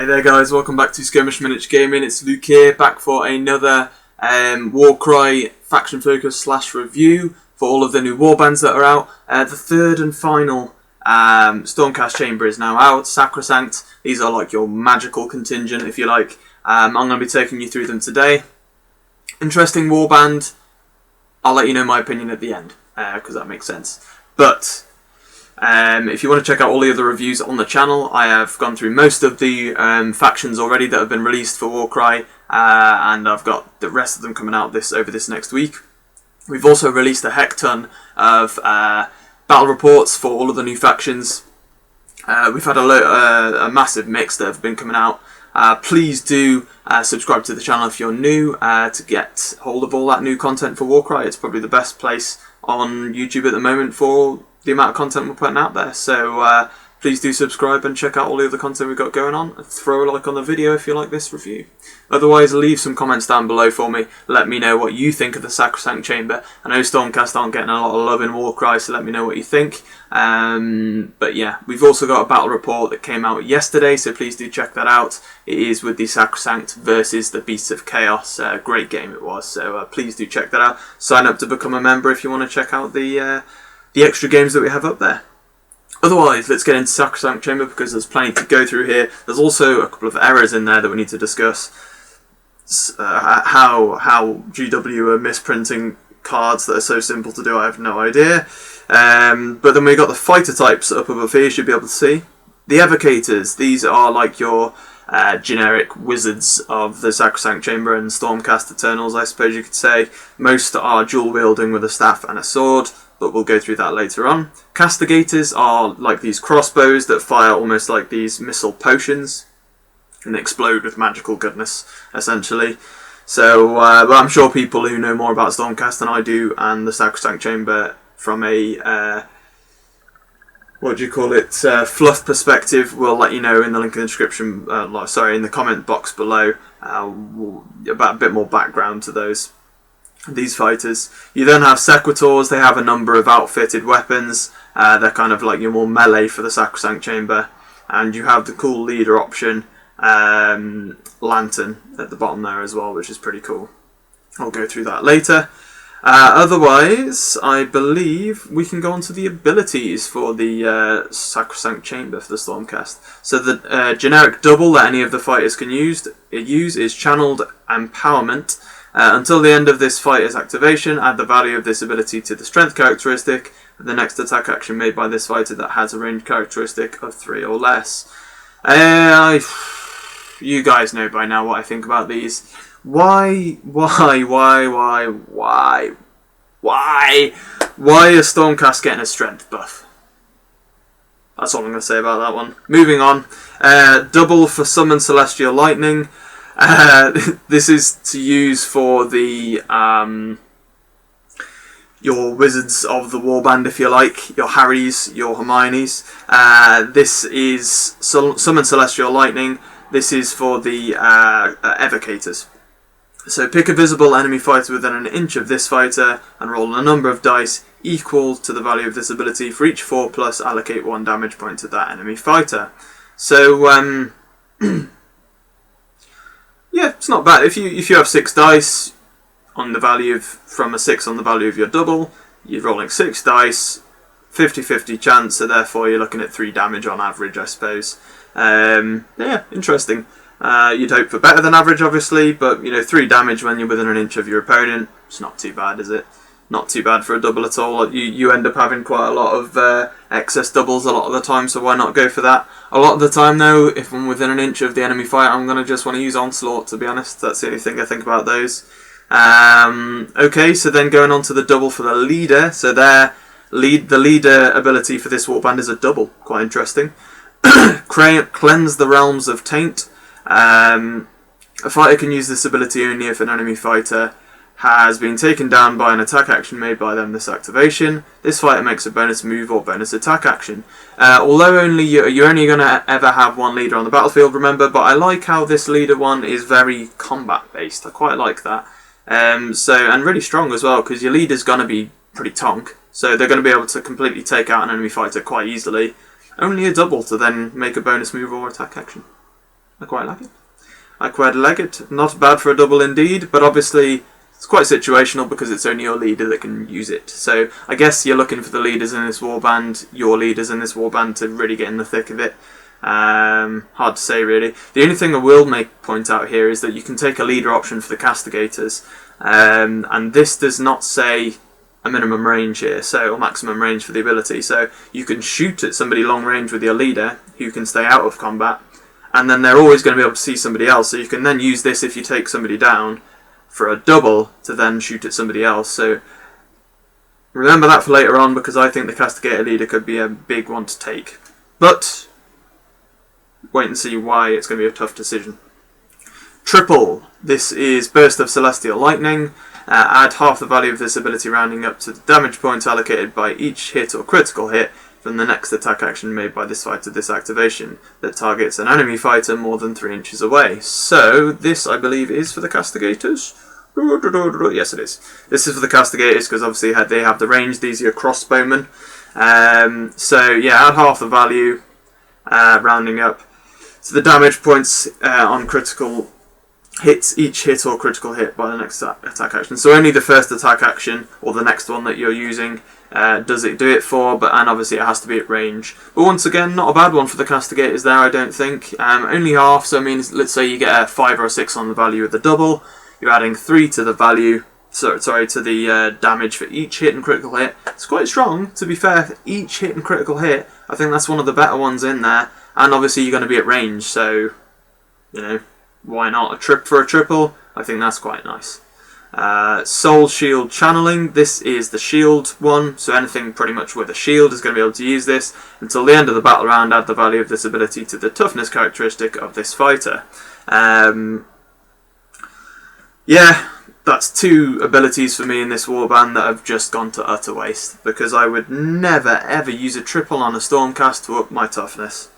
Hey there guys, welcome back to Skirmish Miniature Gaming. It's Luke here, back for another Warcry faction focus / review for all of the new warbands that are out. The third and final Stormcast chamber is now out, Sacrosanct. These are like your magical contingent, if you like. I'm going to be taking you through them today. Interesting warband. I'll let you know my opinion at the end, because that makes sense. But if you want to check out all the other reviews on the channel, I have gone through most of the factions already that have been released for Warcry, and I've got the rest of them coming out over this next week. We've also released a heck ton of battle reports for all of the new factions. We've had a massive mix that have been coming out. Please do subscribe to the channel if you're new to get hold of all that new content for Warcry. It's probably the best place on YouTube at the moment for the amount of content we're putting out there. So please do subscribe and check out all the other content we've got going on. Throw a like on the video if you like this review. Otherwise, leave some comments down below for me. Let me know what you think of the Sacrosanct Chamber. I know Stormcast aren't getting a lot of love in Warcry, so let me know what you think. But yeah, we've also got a battle report that came out yesterday, so please do check that out. It is with the Sacrosanct versus the Beasts of Chaos. Great game it was, so please do check that out. Sign up to become a member if you want to check out the extra games that we have up there. Otherwise, let's get into Sacrosanct Chamber because there's plenty to go through here. There's also a couple of errors in there that we need to discuss. How GW are misprinting cards that are so simple to do, I have no idea. But then we got the fighter types up above here, you should be able to see. The Evocators, these are like your generic wizards of the Sacrosanct Chamber and Stormcast Eternals, I suppose you could say. Most are dual wielding with a staff and a sword, but we'll go through that later on. Castigators are like these crossbows that fire almost like these missile potions and explode with magical goodness, essentially. So, but I'm sure people who know more about Stormcast than I do and the Sacrosanct Chamber from a fluff perspective will let you know in the link in the description, in the comment box below, about a bit more background to these fighters. You then have Sequiturs. They have a number of outfitted weapons. They're kind of like your more melee for the Sacrosanct Chamber. And you have the cool leader option, Lantern, at the bottom there as well, which is pretty cool. I'll go through that later. Otherwise, I believe we can go on to the abilities for the Sacrosanct Chamber for the Stormcast. So the generic double that any of the fighters can use is Channeled Empowerment. Until the end of this fighter's activation, add the value of this ability to the strength characteristic of the next attack action made by this fighter that has a range characteristic of 3 or less. You guys know by now what I think about these. Why is Stormcast getting a strength buff? That's all I'm going to say about that one. Moving on. Double for Summon Celestial Lightning. This is to use for the your wizards of the warband, if you like, your Harrys, your Hermiones. This is Summon Celestial Lightning. This is for the Evocators. So pick a visible enemy fighter within an inch of this fighter and roll a number of dice equal to the value of this ability. For each 4+, allocate 1 damage point to that enemy fighter. So yeah, it's not bad. If you have 6 dice on the value from a 6 on the value of your double, you're rolling 6 dice, 50-50 chance, so therefore you're looking at 3 damage on average, I suppose. Yeah, interesting. You'd hope for better than average, obviously, but 3 damage when you're within an inch of your opponent, it's not too bad, is it? Not too bad for a double at all. You end up having quite a lot of excess doubles a lot of the time, so why not go for that? A lot of the time, though, if I'm within an inch of the enemy fight, I'm going to just want to use Onslaught, to be honest. That's the only thing I think about those. Okay, so then going on to the double for the leader. So the leader ability for this warband is a double. Quite interesting. Cleanse the Realms of Taint. A fighter can use this ability only if an enemy fighter has been taken down by an attack action made by them this activation. This fighter makes a bonus move or bonus attack action. Although you're only going to ever have one leader on the battlefield, remember, but I like how this leader one is very combat based. I quite like that. And really strong as well, because your leader's going to be pretty tonk, so they're going to be able to completely take out an enemy fighter quite easily. Only a double to then make a bonus move or attack action. I quite like it. I quite like it. Not bad for a double indeed, but obviously it's quite situational because it's only your leader that can use it. So I guess you're looking for the leaders in this warband, your leaders in this warband, to really get in the thick of it. Hard to say really. The only thing I will point out here is that you can take a leader option for the castigators, and this does not say a minimum range here, or maximum range for the ability. So you can shoot at somebody long range with your leader who can stay out of combat, and then they're always going to be able to see somebody else. So you can then use this if you take somebody down for a double to then shoot at somebody else. So remember that for later on, because I think the castigator leader could be a big one to take. But wait and see why it's going to be a tough decision. Triple. This is Burst of Celestial Lightning. Add half the value of this ability rounding up to the damage points allocated by each hit or critical hit from the next attack action made by this fighter this activation that targets an enemy fighter more than 3 inches away. So this, I believe, is for the castigators. Yes, it is. This is for the castigators because obviously they have the range. These are your crossbowmen. So yeah, add half the value, rounding up. So the damage points on critical hits, each hit or critical hit by the next attack action. So only the first attack action or the next one that you're using does it do it for, and obviously it has to be at range. But once again, not a bad one for the castigators there, I don't think. Only half, so I mean, let's say you get a 5 or a 6 on the value of the double. You're adding 3 to the value, to the damage for each hit and critical hit. It's quite strong, to be fair. For each hit and critical hit, I think that's one of the better ones in there. And obviously you're going to be at range, so why not? For a triple, I think that's quite nice. Soul Shield Channeling. This is the shield one, so anything pretty much with a shield is going to be able to use this. Until the end of the battle round, add the value of this ability to the toughness characteristic of this fighter. Yeah, that's 2 abilities for me in this warband that have just gone to utter waste, because I would never ever use a triple on a Stormcast to up my toughness.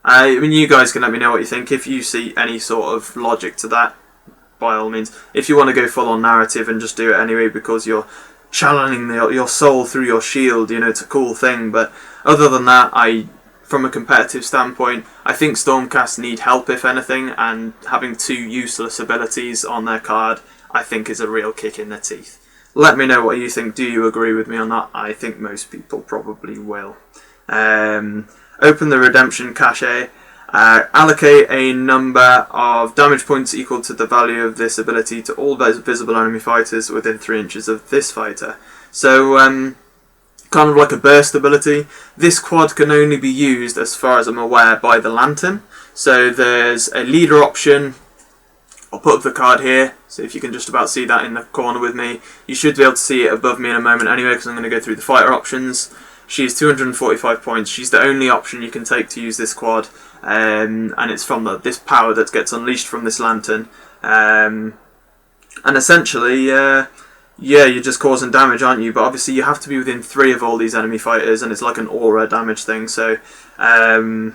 I mean, you guys can let me know what you think. If you see any sort of logic to that, by all means. If you want to go full on narrative and just do it anyway because you're channeling your soul through your shield, it's a cool thing. But other than that, from a competitive standpoint, I think Stormcast need help, if anything, and having 2 useless abilities on their card, I think is a real kick in the teeth. Let me know what you think. Do you agree with me on that? I think most people probably will. Open the Redemption Cache. Allocate a number of damage points equal to the value of this ability to all visible enemy fighters within 3 inches of this fighter. So, kind of like a burst ability. This quad can only be used, as far as I'm aware, by the Lantern. So there's a leader option. I'll put up the card here, so if you can just about see that in the corner with me. You should be able to see it above me in a moment anyway, because I'm going to go through the fighter options. She's 245 points. She's the only option you can take to use this quad, and it's from this power that gets unleashed from this Lantern. And essentially, yeah, you're just causing damage, aren't you? But obviously you have to be within 3 of all these enemy fighters, and it's like an aura damage thing. So, I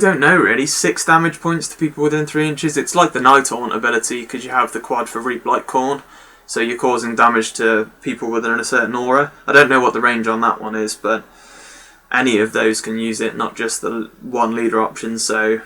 don't know really, 6 damage points to people within 3 inches. It's like the Night Haunt ability, because you have the quad for Reap Like Corn. So you're causing damage to people within a certain aura. I don't know what the range on that one is, but any of those can use it, not just the 1 leader option. So,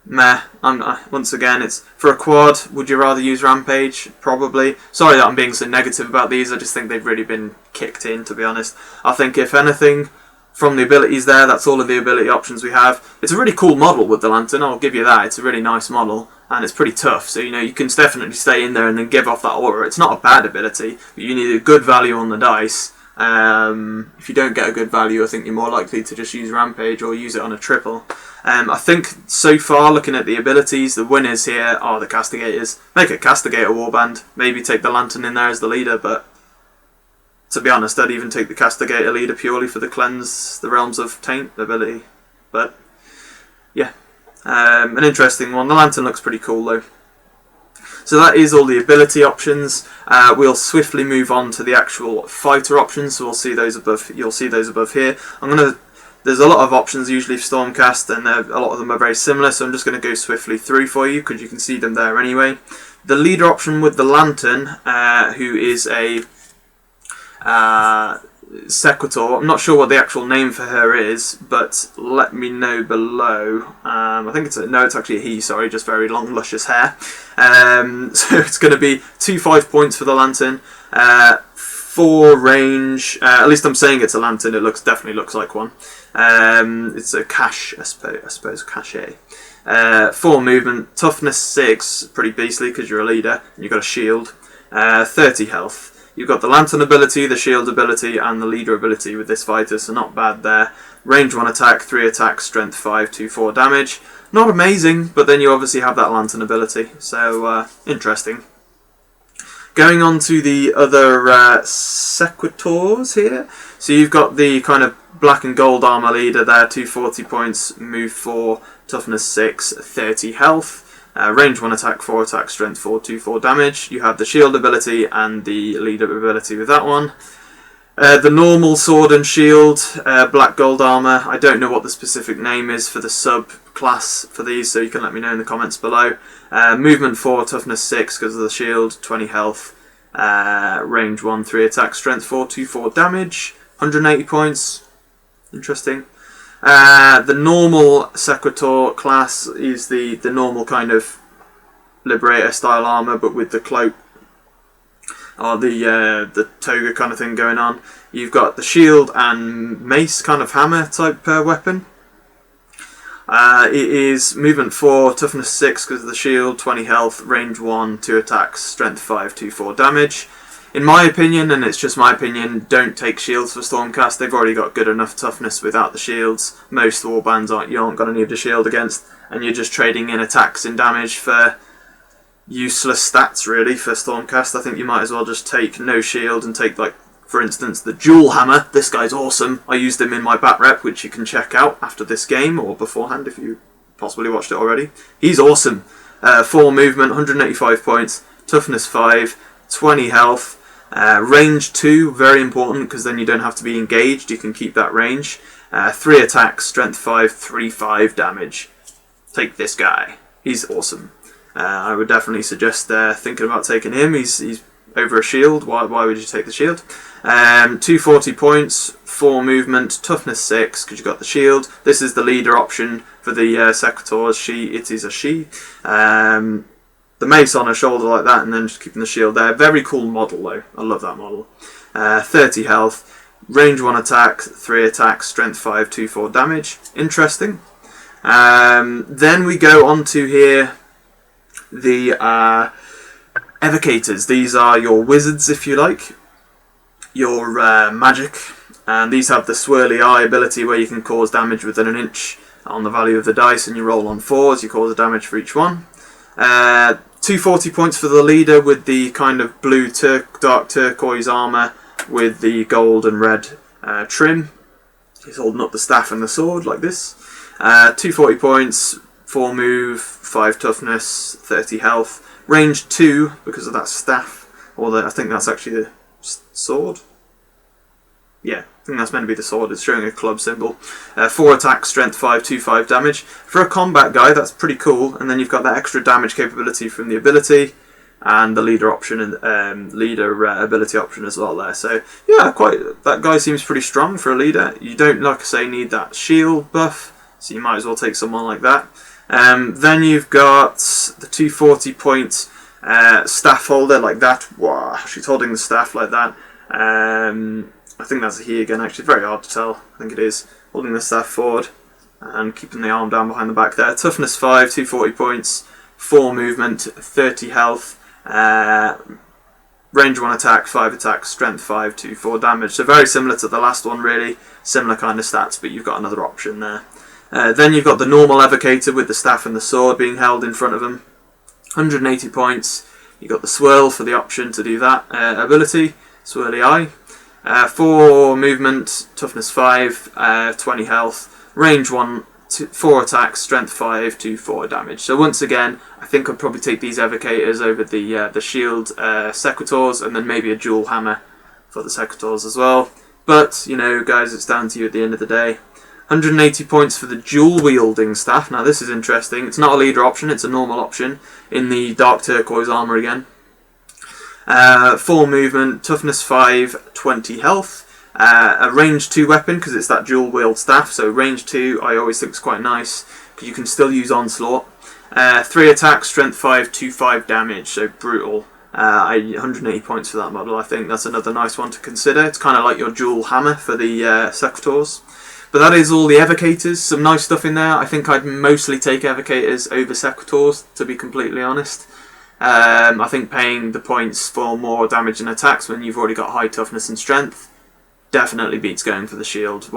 meh. Once again, it's for a quad. Would you rather use Rampage? Probably. Sorry that I'm being so negative about these. I just think they've really been kicked in, to be honest. I think if anything, from the abilities there, that's all of the ability options we have. It's a really cool model with the Lantern, I'll give you that. It's a really nice model, and it's pretty tough, so you can definitely stay in there and then give off that aura. It's not a bad ability, but you need a good value on the dice. If you don't get a good value, I think you're more likely to just use Rampage or use it on a triple. I think so far, looking at the abilities, the winners here are the Castigators. Make a Castigator warband, maybe take the Lantern in there as the leader, but to be honest, I'd even take the Castigator leader purely for the Cleanse the Realms of Taint ability. But, yeah. An interesting one. The Lantern looks pretty cool, though. So that is all the ability options. We'll swiftly move on to the actual fighter options. So we'll see those above. You'll see those above here. There's a lot of options usually for Stormcast, and a lot of them are very similar. So I'm just going to go swiftly through for you, because you can see them there anyway. The leader option with the Lantern, who is a Sequitur. I'm not sure what the actual name for her is, but let me know below. I think it's it's actually a he, sorry, just very long, luscious hair. So it's going to be 2 5 points for the lantern, 4 range, at least I'm saying it's a lantern, it definitely looks like one. It's a cache, I suppose cache. 4 movement, toughness 6, pretty beastly because you're a leader, and you've got a shield, 30 health. You've got the lantern ability, the shield ability, and the leader ability with this fighter, so not bad there. Range 1 attack, 3 attack, strength 5, 2-4 damage. Not amazing, but then you obviously have that lantern ability, so interesting. Going on to the other Sequiturs here. So you've got the kind of black and gold armor leader there, 240 points, move 4, toughness 6, 30 health. Range 1 attack, 4 attack, strength 4, 2-4 damage. You have the shield ability and the leader ability with that one. The normal sword and shield, black gold armor. I don't know what the specific name is for the sub class for these, so you can let me know in the comments below. Movement 4, toughness 6 because of the shield, 20 health. Range 1, 3 attack, strength 4, 2-4 damage. 180 points. Interesting. The normal Sequitur class is the normal kind of Liberator style armor, but with the cloak or the toga kind of thing going on. You've got the shield and mace kind of hammer type weapon. It is movement 4, toughness 6 because of the shield, 20 health, range 1, 2 attacks, strength 5, 2-4 damage. In my opinion, and it's just my opinion, don't take shields for Stormcast. They've already got good enough toughness without the shields. Most warbands you aren't going to need a shield against, and you're just trading in attacks and damage for useless stats really for Stormcast. I think you might as well just take no shield and take, like, for instance, the Dual Hammer. This guy's awesome. I used him in my bat rep, which you can check out after this game or beforehand if you possibly watched it already. He's awesome. 4 movement, 185 points, toughness 5, 20 health. Range 2, very important because then you don't have to be engaged, you can keep that range. 3 attacks, strength 5, 3-5 damage. Take this guy. He's awesome. I would definitely suggest thinking about taking him. He's over a shield. Why would you take the shield? 240 points, 4 movement, toughness 6 because you've got the shield. This is the leader option for the Sequiturs. It is a she. The mace on her shoulder like that, and then just keeping the shield there. Very cool model though. I love that model. 30 health, range 1 attack, 3 attacks, strength 5, 2-4 damage. Interesting. Then we go on to here the evocators. These are your wizards, if you like. Your magic, and these have the swirly eye ability where you can cause damage within an inch on the value of the dice, and you roll on 4s. You cause a damage for each one. 240 points for the leader with the kind of blue dark turquoise armour with the gold and red trim. He's holding up the staff and the sword like this. 240 points, 4 move, 5 toughness, 30 health. Range 2 because of that staff, or I think that's actually the sword. Yeah, I think that's meant to be the sword. It's showing a club symbol. 4 attack, strength 5, 2-5 damage. For a combat guy, that's pretty cool. And then you've got that extra damage capability from the ability, and the leader option and ability option as well there. So yeah, that guy seems pretty strong for a leader. You don't, like I say, need that shield buff, so you might as well take someone like that. Then you've got the 240 point staff holder like that. Wow, she's holding the staff like that. I think that's a he again, actually. Very hard to tell. I think it is. Holding the staff forward and keeping the arm down behind the back there. Toughness 5, 240 points, 4 movement, 30 health, range 1 attack, 5 attacks, strength 5, 2-4 damage. So very similar to the last one, really. Similar kind of stats, but you've got another option there. Then you've got the normal evocator with the staff and the sword being held in front of him. 180 points. You've got the swirl for the option to do that ability. Swirly eye. 4 movement, toughness 5, 20 health, range 1, 4 attacks, strength 5, 2-4 damage. So once again, I think I'd probably take these evocators over the shield Sequiturs, and then maybe a dual hammer for the Sequiturs as well. But, you know, guys, it's down to you at the end of the day. 180 points for the dual wielding staff. Now this is interesting. It's not a leader option, it's a normal option in the dark turquoise armour again. 4 movement, toughness 5, 20 health. A range 2 weapon because it's that dual wield staff, so range 2 I always think is quite nice because you can still use onslaught. 3 attack, strength 5, 2/5 damage, so brutal. 180 points for that model. I think that's another nice one to consider. It's kind of like your dual hammer for the Sequiturs. But that is all the evocators. Some nice stuff in there. I think I'd mostly take evocators over Sequiturs, to be completely honest. I think paying the points for more damage and attacks when you've already got high toughness and strength definitely beats going for the shield.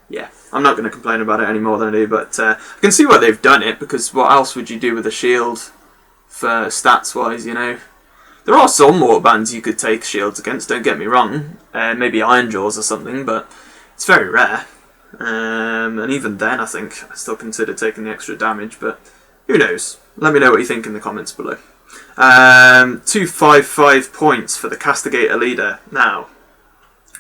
Yeah, I'm not going to complain about it any more than I do, but I can see why they've done it, because what else would you do with a shield for stats-wise, you know? There are some warbands you could take shields against, don't get me wrong. Maybe Ironjaws or something, but it's very rare. And even then, I think I still consider taking the extra damage, but who knows? Let me know what you think in the comments below. 255 points for the Castigator leader. Now,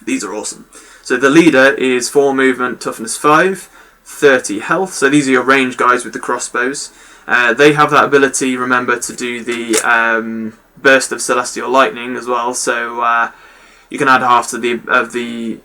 these are awesome. So the leader is 4 movement, toughness 5, 30 health. So these are your range guys with the crossbows. They have that ability, remember, to do the burst of celestial lightning as well. So you can add half to the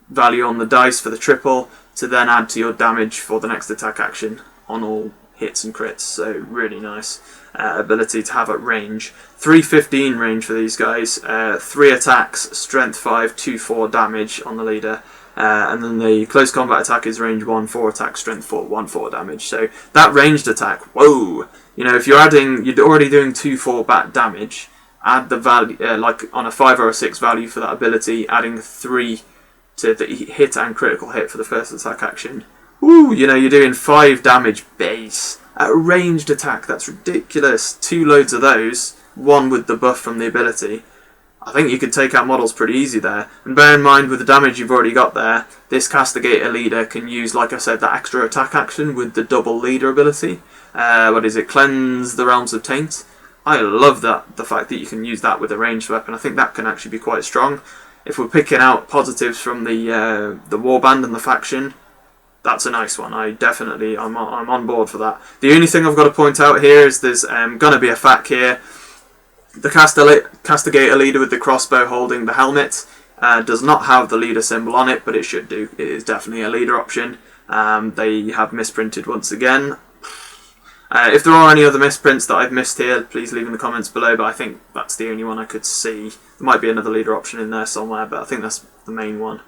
value on the dice for the triple to then add to your damage for the next attack action on all hits and crits. So really nice ability to have at range. 315 range for these guys. 3 attacks, strength 5, 2/4 damage on the leader. And then the close combat attack is range 1, 4 attack, strength 4, 1/4 damage. So that ranged attack, whoa! You know, if you're already doing 2/4 bat damage, add the value, like on a 5 or a 6 value for that ability, adding 3 to the hit and critical hit for the first attack action. Ooh, you know, you're doing 5 damage base at a ranged attack. That's ridiculous. 2 loads of those, 1 with the buff from the ability. I think you could take out models pretty easy there. And bear in mind, with the damage you've already got there, this Castigator leader can use, like I said, that extra attack action with the double leader ability. What is it? Cleanse the Realms of Taint. I love that, the fact that you can use that with a ranged weapon. I think that can actually be quite strong. If we're picking out positives from the warband and the faction, that's a nice one. I'm on board for that. The only thing I've got to point out here is there's going to be a fact here. The Castigator leader with the crossbow holding the helmet does not have the leader symbol on it, but it should do. It is definitely a leader option. They have misprinted once again. If there are any other misprints that I've missed here, please leave in the comments below, but I think that's the only one I could see. There might be another leader option in there somewhere, but I think that's the main one.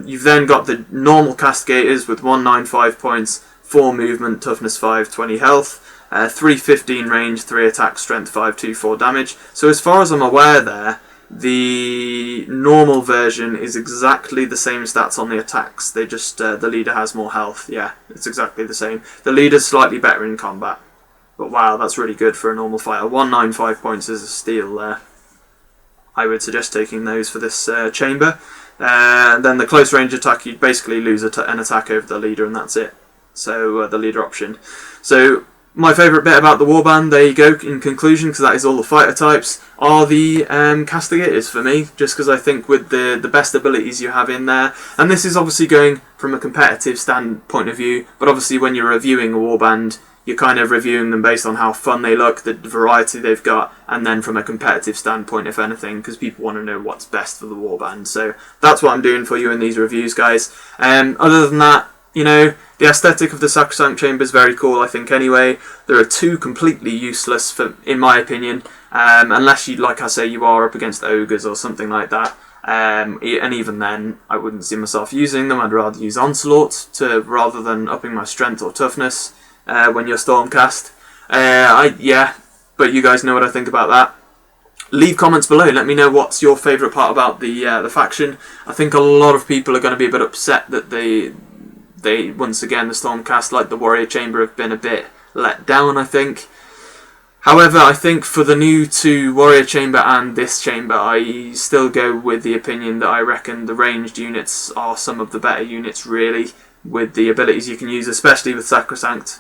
You've then got the normal Castigators with 195 points, 4 movement, toughness 5, 20 health, 315 range, 3 attack, strength 5, 2/4 damage. So as far as I'm aware there, the normal version is exactly the same stats on the attacks. They just, the leader has more health. Yeah, it's exactly the same. The leader's slightly better in combat. But wow, that's really good for a normal fighter. 195 points is a steal there. I would suggest taking those for this chamber. Then the close range attack, you'd basically lose an attack over the leader, and that's it. So the leader option. So my favourite bit about the warband, there you go, in conclusion, because that is all the fighter types, are the Castigators for me, just because I think with the best abilities you have in there, and this is obviously going from a competitive standpoint of view, but obviously when you're reviewing a warband, you're kind of reviewing them based on how fun they look, the variety they've got, and then from a competitive standpoint, if anything, because people want to know what's best for the warband. So that's what I'm doing for you in these reviews, guys. Other than that, you know, the aesthetic of the Sacrosanct Chamber is very cool, I think, anyway. There are 2 completely useless, in my opinion, unless, like I say, you are up against ogres or something like that. And even then, I wouldn't see myself using them. I'd rather use Onslaught rather than upping my strength or toughness when you're Stormcast. Yeah, but you guys know what I think about that. Leave comments below. Let me know what's your favourite part about the faction. I think a lot of people are going to be a bit upset that they once again, the Stormcast, like the Warrior Chamber, have been a bit let down, I think. However, I think for the new 2 Warrior Chamber and this chamber, I still go with the opinion that I reckon the ranged units are some of the better units, really, with the abilities you can use, especially with Sacrosanct.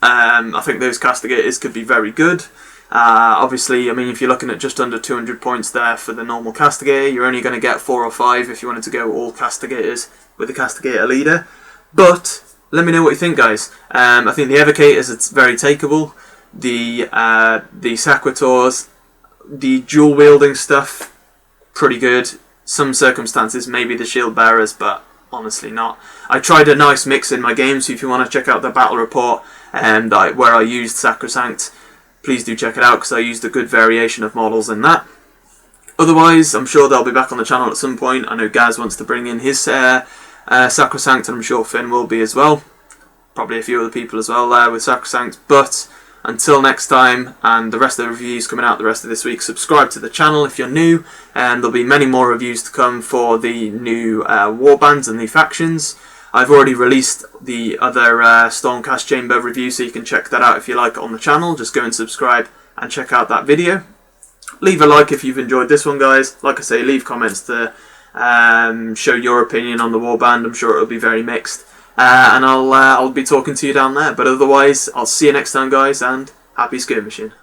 I think those Castigators could be very good. Obviously, I mean, if you're looking at just under 200 points there for the normal Castigator, you're only going to get 4 or 5 if you wanted to go all Castigators with the Castigator leader. But let me know what you think, guys. I think the Evocators, it's very takeable. The Sequiturs, The dual wielding stuff, pretty good. Some circumstances, maybe the shield bearers, but honestly not. I tried a nice mix in my game, so if you want to check out the battle report where I used Sacrosanct, please do check it out, because I used a good variation of models in that. Otherwise, I'm sure they'll be back on the channel at some point. I know Gaz wants to bring in his Sacrosanct, and I'm sure Finn will be as well. Probably a few other people as well there with Sacrosanct. But until next time, and the rest of the reviews coming out the rest of this week, subscribe to the channel if you're new, and there'll be many more reviews to come for the new warbands and the factions. I've already released the other Stormcast Chamber review, so you can check that out if you like on the channel. Just go and subscribe and check out that video. Leave a like if you've enjoyed this one, guys. Like I say, leave comments to show your opinion on the warband. I'm sure it'll be very mixed. And I'll be talking to you down there. But otherwise, I'll see you next time, guys, and happy skirmishing.